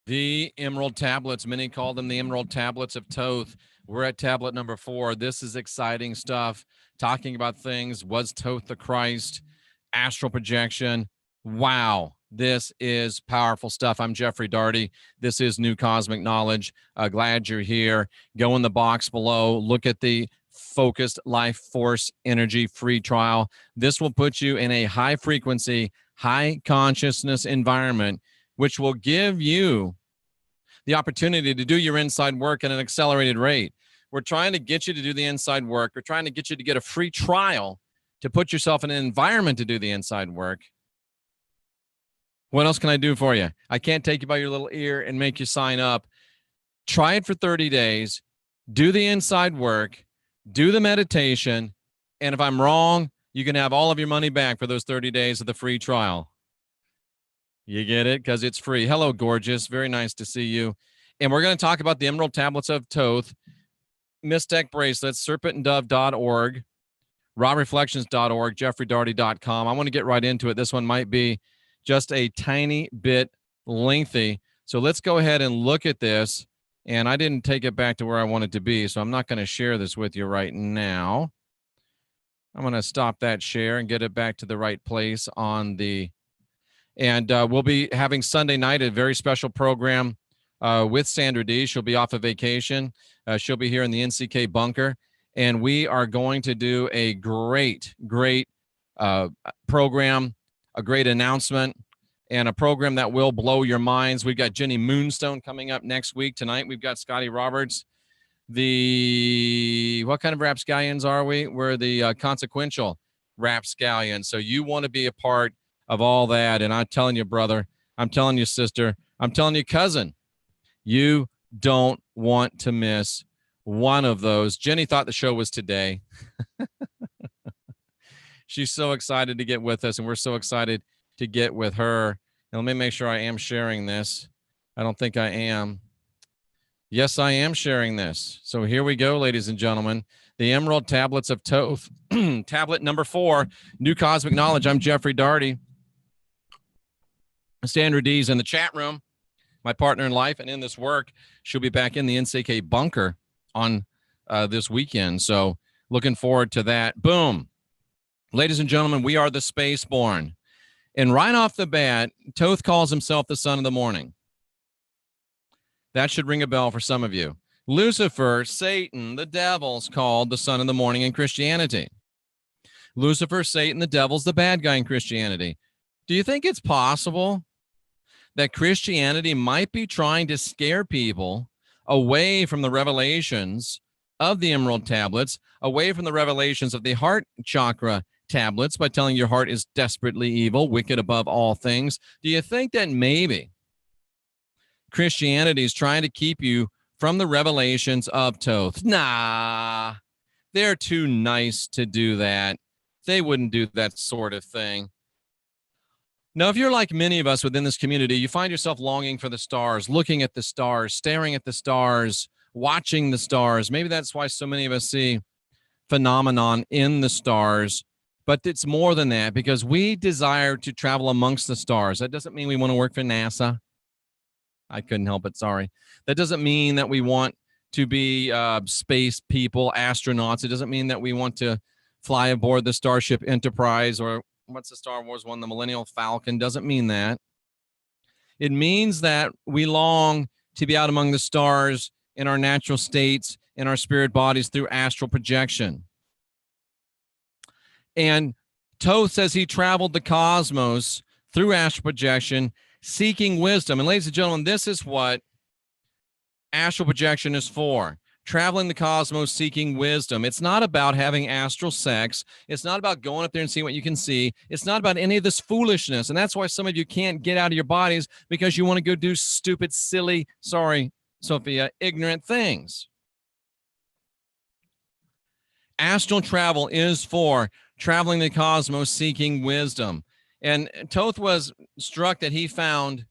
The Emerald Tablets. Many call them the Emerald Tablets of Thoth. We're at tablet number 4. This is exciting stuff. Talking about things. Was Thoth the Christ? Astral projection. Wow. This is powerful stuff. I'm Jeffrey Daugherty. This is New Cosmic Knowledge. Glad you're here. Go in the box below. Look at the Focused Life Force Energy free trial. This will put you in a high frequency, high consciousness environment, which will give you the opportunity to do your inside work at an accelerated rate. We're trying to get you to do the inside work. We're trying to get you to get a free trial to put yourself in an environment to do the inside work. What else can I do for you? I can't take you by your little ear and make you sign up. Try it for 30 days. Do the inside work. Do the meditation. And if I'm wrong, you can have all of your money back for those 30 days of the free trial. You get it? Because it's free. Hello, gorgeous. Very nice to see you. And we're going to talk about the Emerald Tablets of Thoth, MYSTECH bracelets, serpentanddove.org, rawreflections.org, jeffreydaugherty.com. I want to get right into it. This one might be just a tiny bit lengthy. So let's go ahead and look at this. And I didn't take it back to where I wanted to be, so I'm not going to share this with you right now. I'm going to stop that share and get it back to the right place on the... And we'll be having Sunday night a very special program with Sandra D. She'll be off of vacation. She'll be here in the NCK bunker. And we are going to do a great program, a great announcement, and a program that will blow your minds. We've got Jenny Moonstone coming up next week. Tonight, we've got Scotty Roberts. What kind of rapscallions are we? We're the consequential rapscallions. So you want to be a part of all that. And I'm telling you, brother, I'm telling you, sister, I'm telling you, cousin, you don't want to miss one of those. Jenny thought the show was today. She's so excited to get with us, and we're so excited to get with her. And let me make sure I am sharing this. I don't think I am. Yes, I am sharing this. So here we go, ladies and gentlemen. The Emerald Tablets of Thoth, tablet number 4, New Cosmic Knowledge. I'm Jeffrey Daugherty. Sandra D's in the chat room, my partner in life and in this work. She'll be back in the NCK bunker on this weekend. So looking forward to that. Boom. Ladies and gentlemen, we are the Spaceborn. And right off the bat, Thoth calls himself the son of the morning. That should ring a bell for some of you. Lucifer, Satan, the devil's called the son of the morning in Christianity. Lucifer, Satan, the devil's the bad guy in Christianity. Do you think it's possible that Christianity might be trying to scare people away from the revelations of the Emerald Tablets, away from the revelations of the heart chakra tablets by telling your heart is desperately evil, wicked above all things? Do you think that maybe Christianity is trying to keep you from the revelations of Thoth? Nah, they're too nice to do that. They wouldn't do that sort of thing. Now, if you're like many of us within this community, you find yourself longing for the stars, looking at the stars, staring at the stars, watching the stars. Maybe that's why so many of us see phenomenon in the stars. But it's more than that, because we desire to travel amongst the stars. That doesn't mean we want to work for NASA. I couldn't help it, sorry. That doesn't mean that we want to be space people, astronauts. It doesn't mean that we want to fly aboard the Starship Enterprise, or what's the Star Wars one, the Millennium Falcon. Doesn't mean that. It means that we long to be out among the stars in our natural states, in our spirit bodies through astral projection. And Thoth says he traveled the cosmos through astral projection, seeking wisdom. And ladies and gentlemen, this is what astral projection is for. Traveling the cosmos, seeking wisdom. It's not about having astral sex. It's not about going up there and seeing what you can see. It's not about any of this foolishness. And that's why some of you can't get out of your bodies, because you want to go do stupid, silly, sorry, Sophia, ignorant things. Astral travel is for traveling the cosmos, seeking wisdom. And Thoth was struck that he found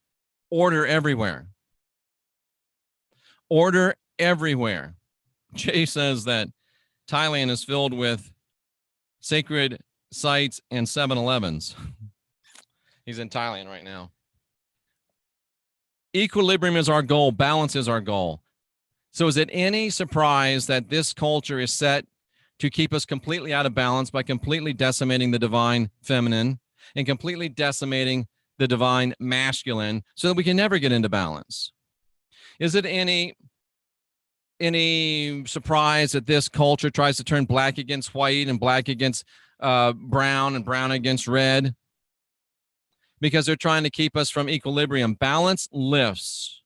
order everywhere. Order everywhere. Jay says that Thailand is filled with sacred sites and 7-Elevens. He's in Thailand right now. Equilibrium is our goal. Balance is our goal. So is it any surprise that this culture is set to keep us completely out of balance by completely decimating the divine feminine and completely decimating the divine masculine so that we can never get into balance? Is it any surprise that this culture tries to turn black against white and black against brown and brown against red? Because they're trying to keep us from equilibrium. Balance lifts.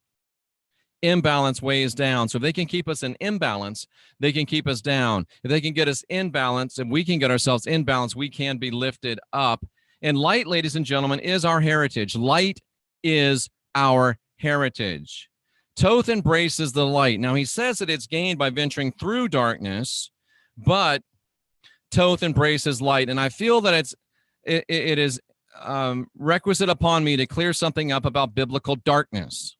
Imbalance weighs down. So if they can keep us in imbalance, they can keep us down. If they can get us in balance and we can get ourselves in balance, we can be lifted up. And light, ladies and gentlemen, is our heritage. Light is our heritage. Thoth embraces the light. Now, he says that it's gained by venturing through darkness, but Thoth embraces light. And I feel that it is requisite upon me to clear something up about biblical darkness.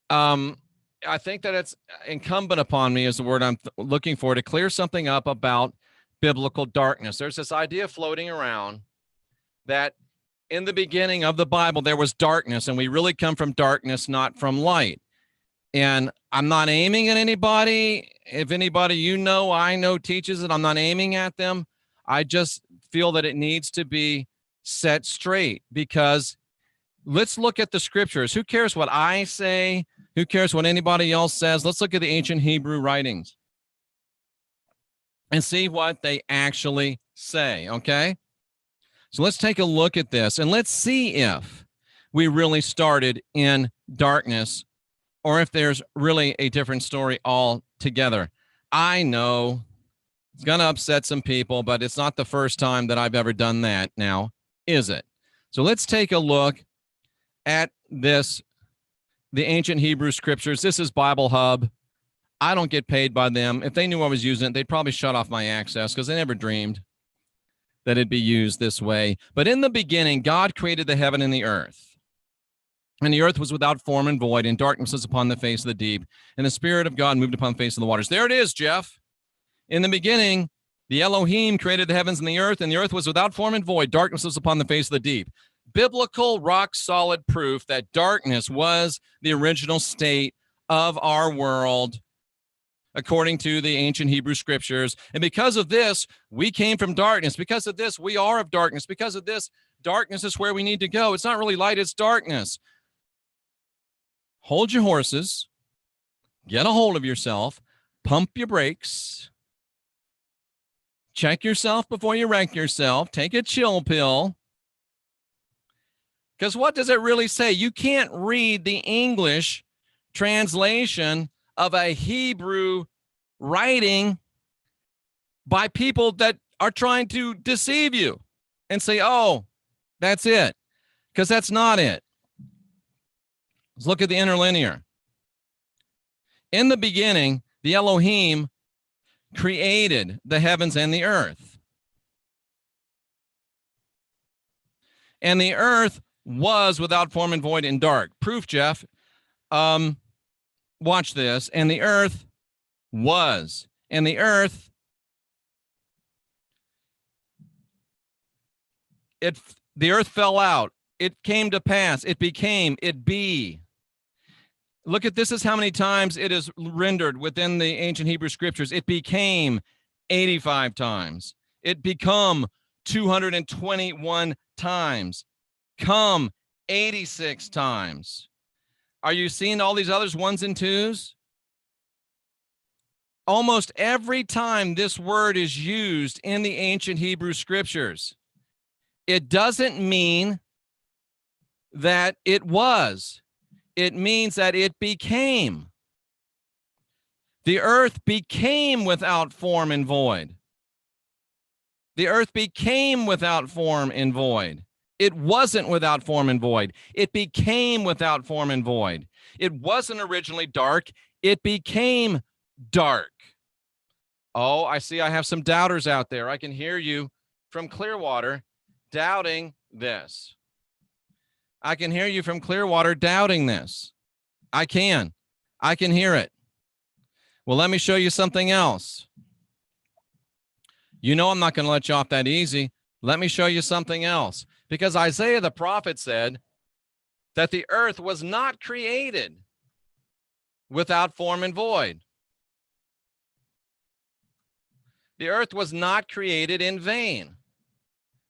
I think that it's incumbent upon me, is the word I'm looking for, to clear something up about biblical darkness. There's this idea floating around that in the beginning of the Bible, there was darkness, and we really come from darkness, not from light. And I'm not aiming at anybody. If anybody I know teaches it, I'm not aiming at them. I just feel that it needs to be set straight, because let's look at the scriptures. Who cares what I say? Who cares what anybody else says? Let's look at the ancient Hebrew writings and see what they actually say, okay? So let's take a look at this, and let's see if we really started in darkness or if there's really a different story altogether. I know it's going to upset some people, but it's not the first time that I've ever done that now, is it? So let's take a look at this, the ancient Hebrew scriptures. This is Bible Hub. I don't get paid by them. If they knew I was using it, they'd probably shut off my access, because they never dreamed that it'd be used this way. But in the beginning, God created the heaven and the earth. And the earth was without form and void, and darkness was upon the face of the deep. And the Spirit of God moved upon the face of the waters. There it is, Jeff. In the beginning, the Elohim created the heavens and the earth was without form and void. Darkness was upon the face of the deep. Biblical, rock-solid proof that darkness was the original state of our world, according to the ancient Hebrew scriptures. And because of this, we came from darkness. Because of this, we are of darkness. Because of this, darkness is where we need to go. It's not really light, it's darkness. Hold your horses. Get a hold of yourself. Pump your brakes. Check yourself before you wreck yourself. Take a chill pill. Because what does it really say? You can't read the English translation of a Hebrew writing by people that are trying to deceive you and say, oh, that's it. Because that's not it. Let's look at the interlinear. In the beginning, the Elohim created the heavens and the earth. And the earth was without form and void and dark. Proof, Jeff. Watch this. And the earth was. And the earth, the earth fell out. It came to pass. It became. It be. Look at this, is how many times it is rendered within the ancient Hebrew scriptures. It became 85 times. It become 221 times. Come 86 times. Are you seeing all these others, ones and twos? Almost every time this word is used in the ancient Hebrew scriptures, it doesn't mean that it was. It means that it became. The earth became without form and void. The earth became without form and void. It wasn't without form and void. It became without form and void. It wasn't originally dark. It became dark. Oh, I see I have some doubters out there. I can hear you from Clearwater doubting this. I can hear you from Clearwater doubting this. I can hear it. Well, let me show you something else. You know I'm not going to let you off that easy. Let me show you something else. Because Isaiah the prophet said that the earth was not created without form and void. The earth was not created in vain.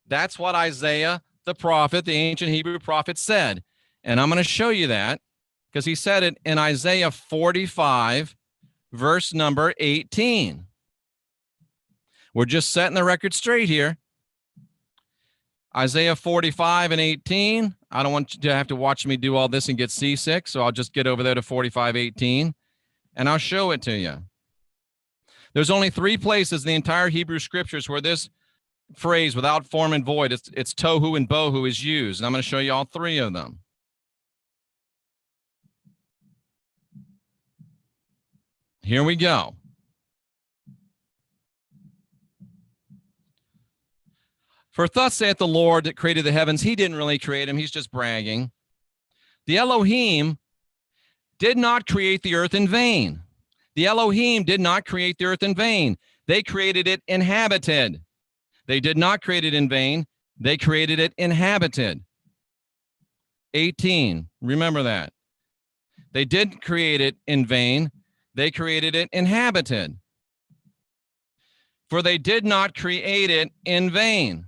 That's what Isaiah, the prophet, the ancient Hebrew prophet, said. And I'm going to show you that because he said it in Isaiah 45, verse number 18. We're just setting the record straight here. Isaiah 45 and 18. I don't want you to have to watch me do all this and get seasick, so I'll just get over there to 45:18, and I'll show it to you. There's only 3 places in the entire Hebrew scriptures where this phrase, without form and void, it's tohu and bohu, is used, and I'm going to show you all 3 of them. Here we go. For thus saith the Lord that created the heavens. He didn't really create them. He's just bragging. The Elohim did not create the earth in vain. The Elohim did not create the earth in vain. They created it inhabited. They did not create it in vain. They created it inhabited. 18. Remember that. They didn't create it in vain. They created it inhabited. For they did not create it in vain.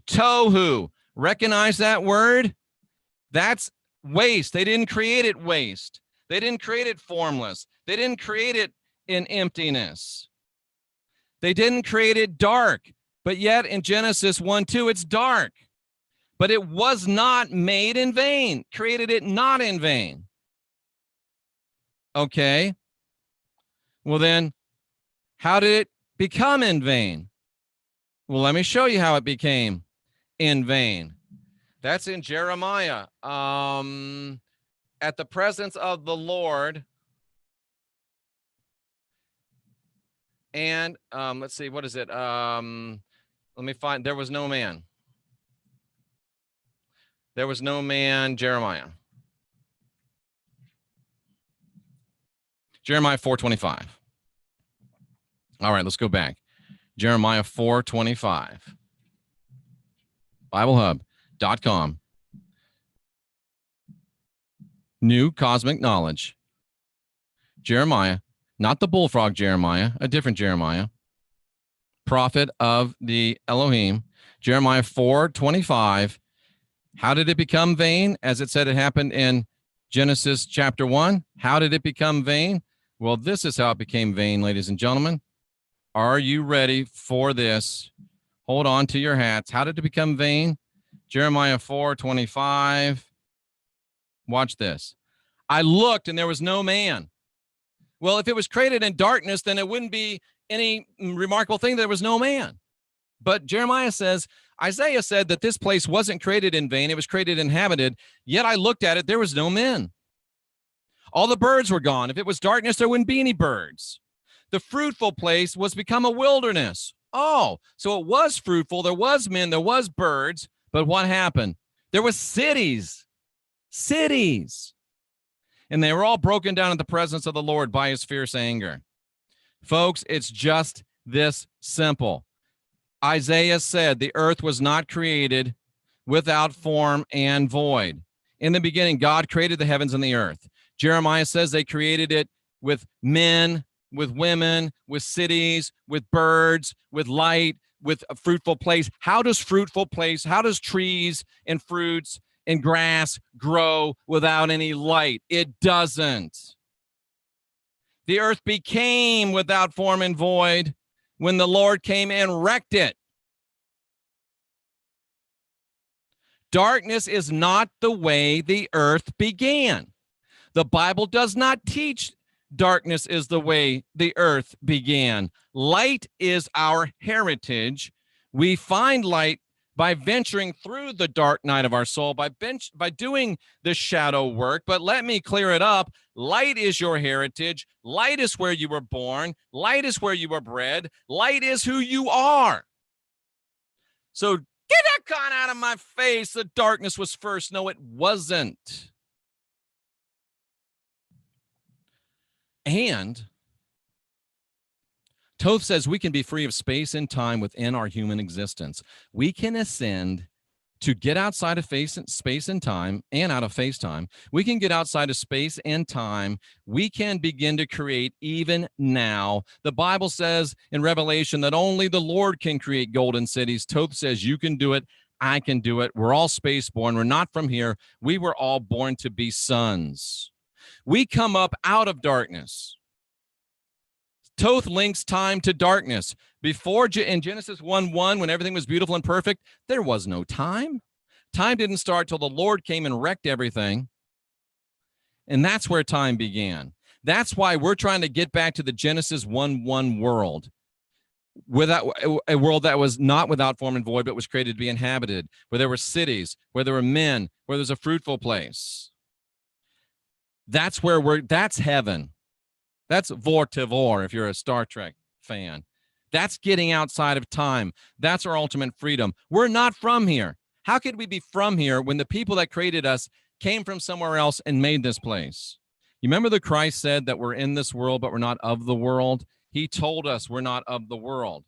Tohu. Recognize that word? That's waste. They didn't create it waste. They didn't create it formless. They didn't create it in emptiness. They didn't create it dark. But yet in Genesis 1:2, it's dark. But it was not made in vain. Created it not in vain. Okay. Well then, how did it become in vain? Well, let me show you how it became in vain. That's in Jeremiah. At the presence of the Lord. And let's see, what is it? Let me find, there was no man. There was no man, Jeremiah. Jeremiah 4:25. All right, let's go back. Jeremiah 4:25. BibleHub.com. New Cosmic Knowledge. Jeremiah, not the bullfrog Jeremiah, a different Jeremiah. Prophet of the Elohim. Jeremiah 4:25. How did it become vain? As it said, it happened in Genesis chapter 1. How did it become vain? Well, this is how it became vain, ladies and gentlemen. Are you ready for this? Hold on to your hats. How did it become vain? Jeremiah 4:25. Watch this. I looked and there was no man. Well, if it was created in darkness, then it wouldn't be any remarkable thing that there was no man. But Jeremiah says, Isaiah said that this place wasn't created in vain. It was created inhabited. Yet I looked at it, there was no men. All the birds were gone. If it was darkness, there wouldn't be any birds. The fruitful place was become a wilderness. Oh, so it was fruitful. There was men, there was birds. But what happened? There was cities. Cities. And they were all broken down in the presence of the Lord by his fierce anger. Folks, it's just this simple. Isaiah said the earth was not created without form and void. In the beginning, God created the heavens and the earth. Jeremiah says they created it with men, with women, with cities, with birds, with light, with a fruitful place. How does fruitful place, how does trees and fruits and grass grow without any light? It doesn't. The earth became without form and void when the Lord came and wrecked it. Darkness is not the way the earth began. The Bible does not teach darkness is the way the earth began. Light is our heritage. We find light by venturing through the dark night of our soul, by doing the shadow work. But let me clear it up. Light is your heritage. Light is where you were born. Light is where you were bred. Light is who you are. So get that con out of my face. The darkness was first. No, it wasn't. And Thoth says we can be free of space and time within our human existence. We can ascend to get outside of space and time, and out of time. We can get outside of space and time. We can begin to create even now. The Bible says in Revelation that only the Lord can create golden cities. Thoth says you can do it. I can do it. We're all space-born. We're not from here. We were all born to be sons. We come up out of darkness. Thoth links time to darkness. Before, in Genesis 1:1, when everything was beautiful and perfect, there was no time. Time didn't start till the Lord came and wrecked everything. And that's where time began. That's why we're trying to get back to the Genesis 1:1 world. Without a world that was not without form and void, but was created to be inhabited, where there were cities, where there were men, where there's a fruitful place. That's that's heaven. That's vor tivor, if you're a Star Trek fan. That's getting outside of time. That's our ultimate freedom. We're not from here. How could we be from here when the people that created us came from somewhere else and made this place? You remember that Christ said that we're in this world, but we're not of the world? He told us we're not of the world.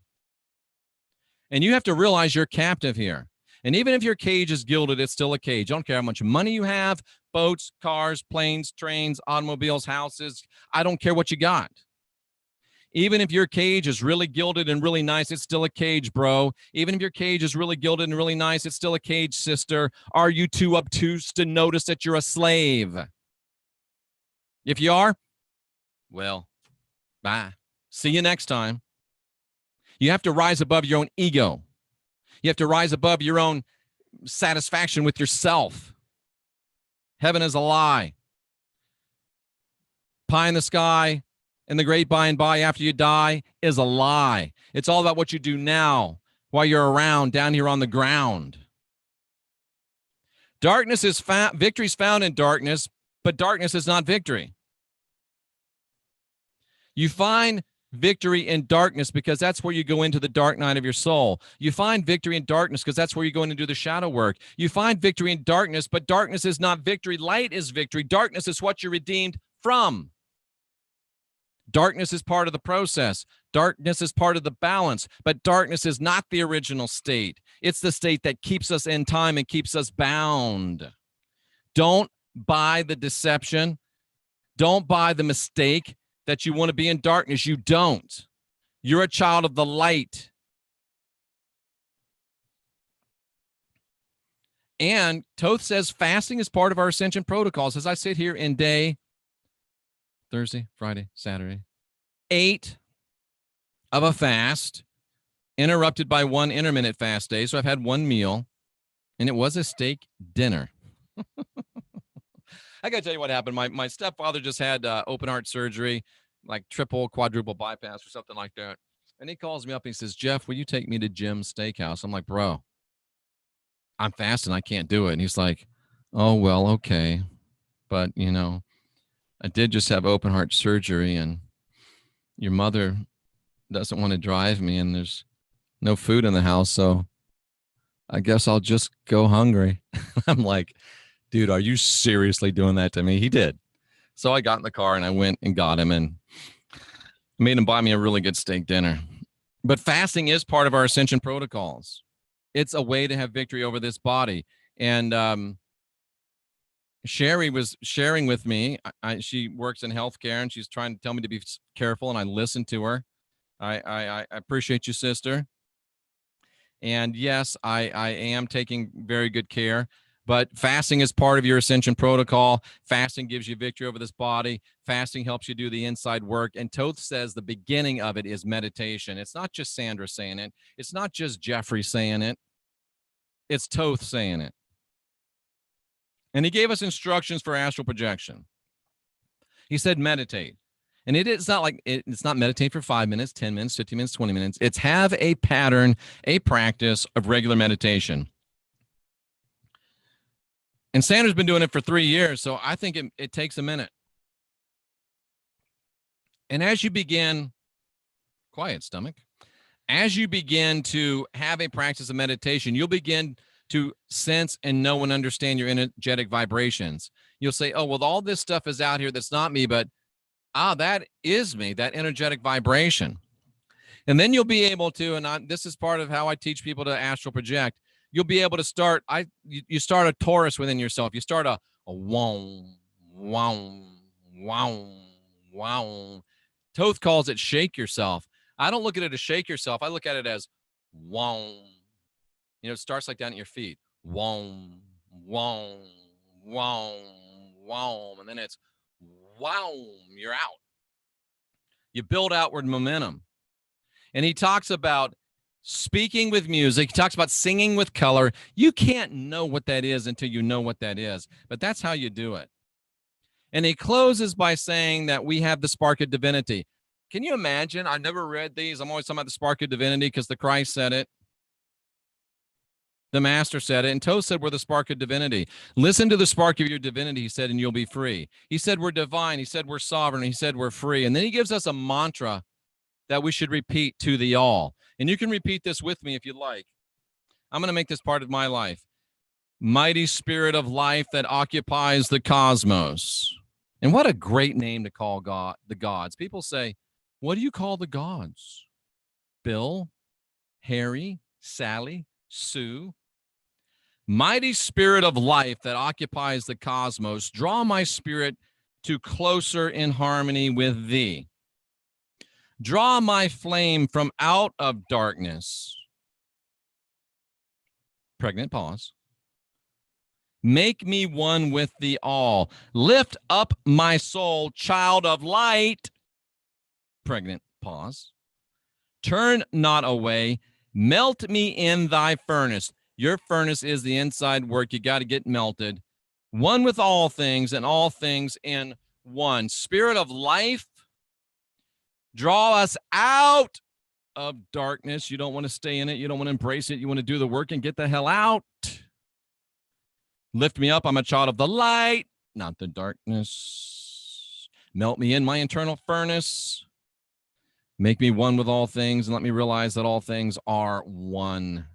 And you have to realize you're captive here. And even if your cage is gilded, it's still a cage. I don't care how much money you have, boats, cars, planes, trains, automobiles, houses. I don't care what you got. Even if your cage is really gilded and really nice, it's still a cage, bro. Even if your cage is really gilded and really nice, it's still a cage, sister. Are you too obtuse to notice that you're a slave? If you are, well, bye. See you next time. You have to rise above your own ego. You have to rise above your own satisfaction with yourself. Heaven is a lie. Pie in the sky and the great by and by after you die is a lie. It's all about what you do now while you're around down here on the ground. Darkness is victory is found in darkness, but darkness is not victory. You find victory in darkness because that's where you go into the dark night of your soul. You find victory in darkness because that's where you go in and do the shadow work. You find victory in darkness, but darkness is not victory. Light is victory. Darkness is what you're redeemed from. Darkness is part of the process. Darkness is part of the balance, but darkness is not the original state. It's the state that keeps us in time and keeps us bound. Don't buy the deception. Don't buy the mistake that you want to be in darkness. You don't. You're a child of the light. And Thoth says fasting is part of our ascension protocols. As I sit here in day Thursday, Friday, Saturday, 8 of a fast, interrupted by one intermittent fast day. So I've had one meal, and it was a steak dinner. I got to tell you what happened. My stepfather just had open heart surgery, like triple, quadruple bypass or something like that. And he calls me up and he says, Jeff, will you take me to Jim's Steakhouse? I'm like, bro, I'm fasting. I can't do it. And he's like, oh, well, okay. But, you know, I did just have open heart surgery and your mother doesn't want to drive me and there's no food in the house. So I guess I'll just go hungry. I'm like, dude, are you seriously doing that to me? He did. So I got in the car and I went and got him and made him buy me a really good steak dinner. But fasting is part of our ascension protocols. It's a way to have victory over this body. And Sherry was sharing with me. She works in healthcare and she's trying to tell me to be careful, and I listened to her. I appreciate you, sister. And yes, I am taking very good care. But fasting is part of your ascension protocol. Fasting gives you victory over this body. Fasting helps you do the inside work. And Thoth says the beginning of it is meditation. It's not just Sandra saying it. It's not just Jeffrey saying it. It's Thoth saying it. And he gave us instructions for astral projection. He said meditate. And it's not like it's not meditate for 5 minutes, 10 minutes, 15 minutes, 20 minutes. It's have a pattern, a practice of regular meditation. And Sandra's been doing it for 3 years, so I think it takes a minute. And as you begin, quiet stomach, as you begin to have a practice of meditation, you'll begin to sense and know and understand your energetic vibrations. You'll say, oh, well, all this stuff is out here that's not me, but that is me, that energetic vibration. And then you'll be able to, and this is part of how I teach people to astral project, You'll be able to start, you start a chorus within yourself. You start a wow, wow, wow, wow. Thoth calls it shake yourself. I don't look at it as shake yourself. I look at it as wow. You know, it starts like down at your feet. Wow, wow, wow, wow. And then it's wow, you're out. You build outward momentum. And he talks about speaking with music. He talks about singing with color. You can't know what that is until you know what that is, but that's how you do it. And he closes by saying that we have the spark of divinity. Can you imagine? I've never read these. I'm always talking about the spark of divinity because the Christ said it. The master said it, and Thoth said we're the spark of divinity. Listen to the spark of your divinity, he said, and you'll be free. He said we're divine. He said we're sovereign. He said we're free. And then he gives us a mantra that we should repeat to the all. And you can repeat this with me if you like. I'm going to make this part of my life. Mighty spirit of life that occupies the cosmos. And what a great name to call God, the gods. People say, what do you call the gods? Bill, Harry, Sally, Sue. Mighty spirit of life that occupies the cosmos, draw my spirit to closer in harmony with thee. Draw my flame from out of darkness. Pregnant pause. Make me one with thee all. Lift up my soul, child of light. Pregnant pause. Turn not away. Melt me in thy furnace. Your furnace is the inside work. You got to get melted. One with all things and all things in one. Spirit of life, draw us out of darkness. You don't want to stay in it. You don't want to embrace it. You want to do the work and get the hell out. Lift me up. I'm a child of the light, not the darkness. Melt me in my internal furnace. Make me one with all things and let me realize that all things are one.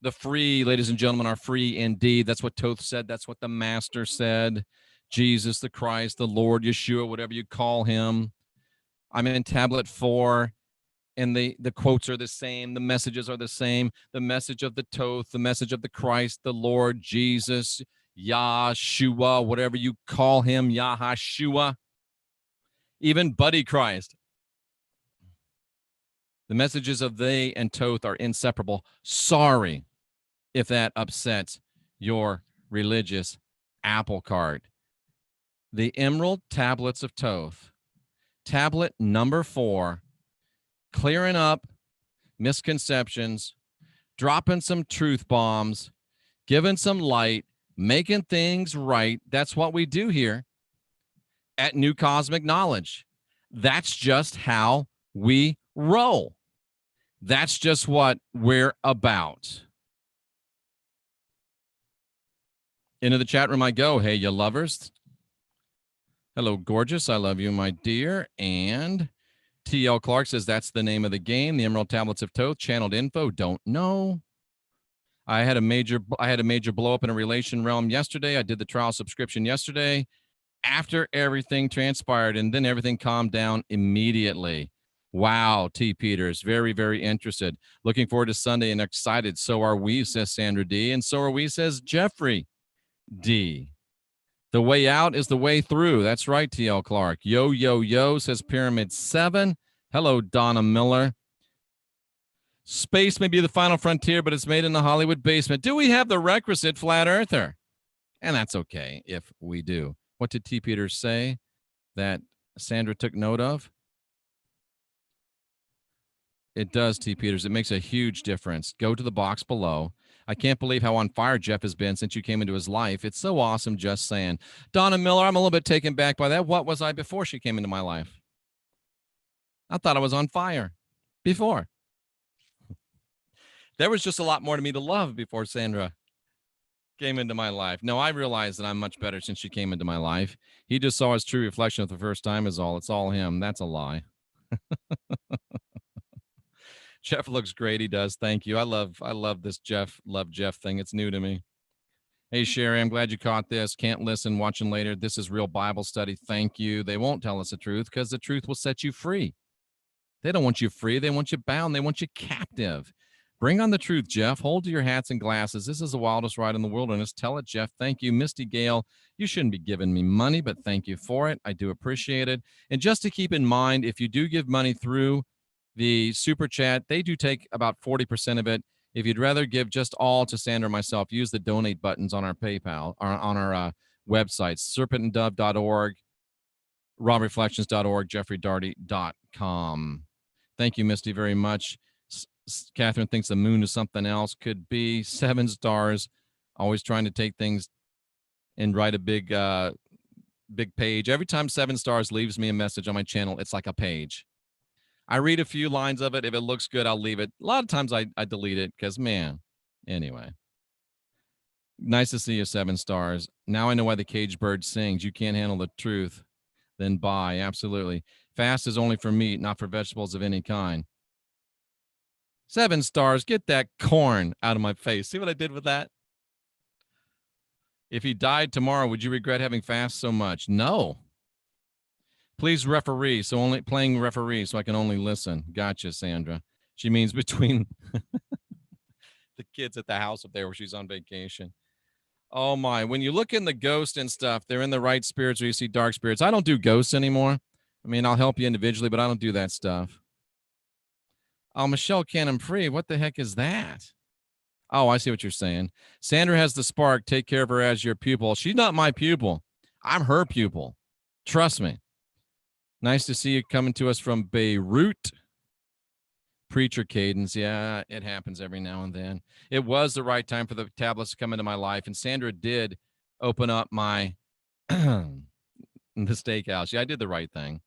The free, ladies and gentlemen, are free indeed. That's what Thoth said. That's what the master said. Jesus, the Christ, the Lord, Yeshua, whatever you call him. I'm in tablet 4, and the quotes are the same. The messages are the same. The message of the Thoth, the message of the Christ, the Lord, Jesus, Yahshua, whatever you call him, Yahashua, even Buddy Christ. The messages of they and Thoth are inseparable. Sorry if that upsets your religious apple cart. The Emerald Tablets of Thoth, tablet number 4, clearing up misconceptions, dropping some truth bombs, giving some light, making things right. That's what we do here at New Cosmic Knowledge. That's just how we roll. That's just what we're about. Into the chat room I go. Hey, you lovers. Hello, gorgeous. I love you, my dear. And T.L. Clark says that's the name of the game. The Emerald Tablets of Thoth. Channeled info. Don't know. I had a major blow up in a relation realm yesterday. I did the trial subscription yesterday after everything transpired, and then everything calmed down immediately. Wow, T. Peters, very, very interested. Looking forward to Sunday and excited. So are we, says Sandra D. And so are we, says Jeffrey D. The way out is the way through. That's right, T.L. Clark. Yo, yo, yo, says Pyramid 7. Hello, Donna Miller. Space may be the final frontier, but it's made in the Hollywood basement. Do we have the requisite flat earther? And that's okay if we do. What did T. Peters say that Sandra took note of? It does, T. Peters. It makes a huge difference. Go to the box below. I can't believe how on fire Jeff has been since you came into his life. It's so awesome, just saying. Donna Miller, I'm a little bit taken back by that. What was I before she came into my life? I thought I was on fire before. There was just a lot more to me to love before Sandra came into my life. No, I realize that I'm much better since she came into my life. He just saw his true reflection at the first time is all. It's all him. That's a lie. Jeff looks great. He does. Thank you. I love this Love Jeff thing. It's new to me. Hey, Sherry, I'm glad you caught this. Can't listen, watching later. This is real Bible study. Thank you. They won't tell us the truth because the truth will set you free. They don't want you free. They want you bound. They want you captive. Bring on the truth, Jeff. Hold to your hats and glasses. This is the wildest ride in the wilderness. Tell it, Jeff. Thank you. Misty Gale, you shouldn't be giving me money, but thank you for it. I do appreciate it. And just to keep in mind, if you do give money through the super chat, they do take about 40% of it. If you'd rather give just all to Sandra and myself, use the donate buttons on our PayPal, or on our websites, serpentanddove.org, rawreflections.org, jeffreydarty.com. Thank you, Misty, very much. Catherine thinks the moon is something else. Could be 7 stars. Always trying to take things and write a big page. Every time 7 stars leaves me a message on my channel, it's like a page. I read a few lines of it. If it looks good, I'll leave it. A lot of times I delete it because, man, anyway. Nice to see you, 7 stars. Now I know why the caged bird sings. You can't handle the truth, then buy. Absolutely. Fast is only for meat, not for vegetables of any kind. 7 stars. Get that corn out of my face. See what I did with that? If he died tomorrow, would you regret having fast so much? No. Please referee. So only playing referee so I can only listen. Gotcha, Sandra. She means between the kids at the house up there where she's on vacation. Oh, my. When you look in the ghost and stuff, they're in the right spirits or you see dark spirits. I don't do ghosts anymore. I mean, I'll help you individually, but I don't do that stuff. Oh, Michelle Cannon Free. What the heck is that? Oh, I see what you're saying. Sandra has the spark. Take care of her as your pupil. She's not my pupil. I'm her pupil. Trust me. Nice to see you coming to us from Beirut. Preacher cadence. Yeah, it happens every now and then. It was the right time for the tablets to come into my life. And Sandra did open up my the steakhouse. Yeah, I did the right thing.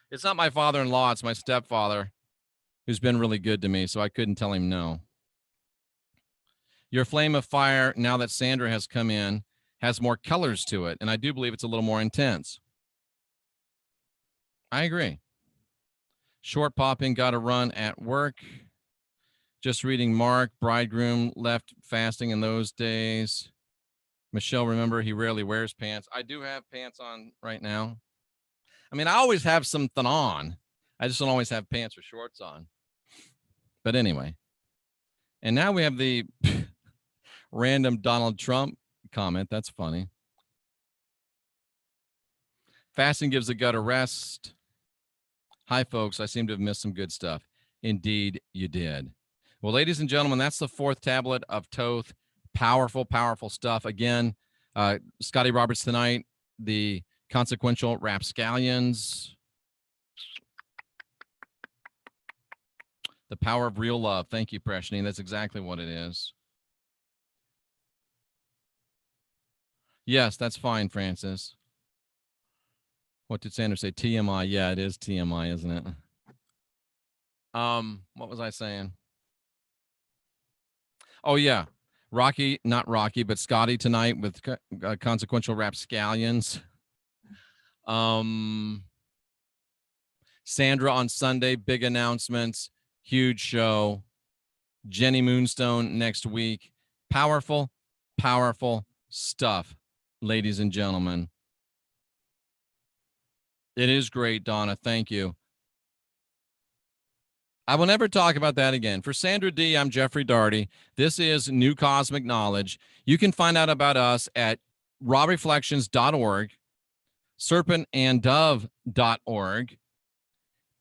It's not my father-in-law. It's my stepfather, who's been really good to me, so I couldn't tell him no. Your flame of fire, now that Sandra has come in, has more colors to it, and I do believe it's a little more intense. I agree. Short popping, got to run at work. Just reading Mark, bridegroom left fasting in those days. Michelle, remember, he rarely wears pants. I do have pants on right now. I mean, I always have something on. I just don't always have pants or shorts on. But anyway. And now we have the random Donald Trump comment. That's funny. Fasting gives the gut a rest. Hi, folks. I seem to have missed some good stuff. Indeed, you did. Well, ladies and gentlemen, that's the 4th tablet of Thoth. Powerful, powerful stuff. Again, Scotty Roberts tonight, the consequential rapscallions. The power of real love. Thank you, Prashni. That's exactly what it is. Yes, that's fine, Francis. What did Sandra say? TMI. Yeah, it is TMI, isn't it? What was I saying? Oh, yeah. Rocky, not Rocky, but Scotty tonight with consequential rapscallions. Sandra on Sunday, big announcements, huge show. Jenny Moonstone next week. Powerful, powerful stuff, ladies and gentlemen. It is great, Donna. Thank you. I will never talk about that again. For Sandra D., I'm Jeffrey Darty. This is New Cosmic Knowledge. You can find out about us at rawreflections.org, serpentanddove.org,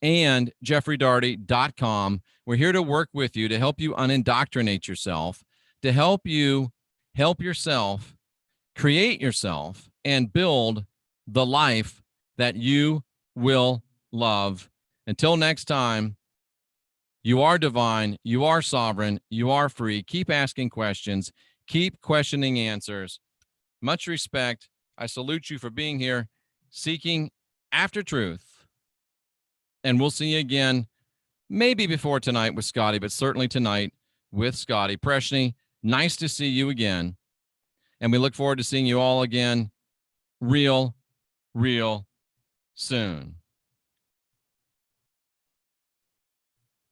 and jeffreydarty.com. We're here to work with you to help you unindoctrinate yourself, to help you help yourself, create yourself, and build the life that you will love. Until next time, you are divine, you are sovereign, you are free. Keep asking questions, keep questioning answers. Much respect. I salute you for being here, seeking after truth. And we'll see you again, maybe before tonight with Scotty, but certainly tonight with Scotty. Prashni, nice to see you again. And we look forward to seeing you all again real soon.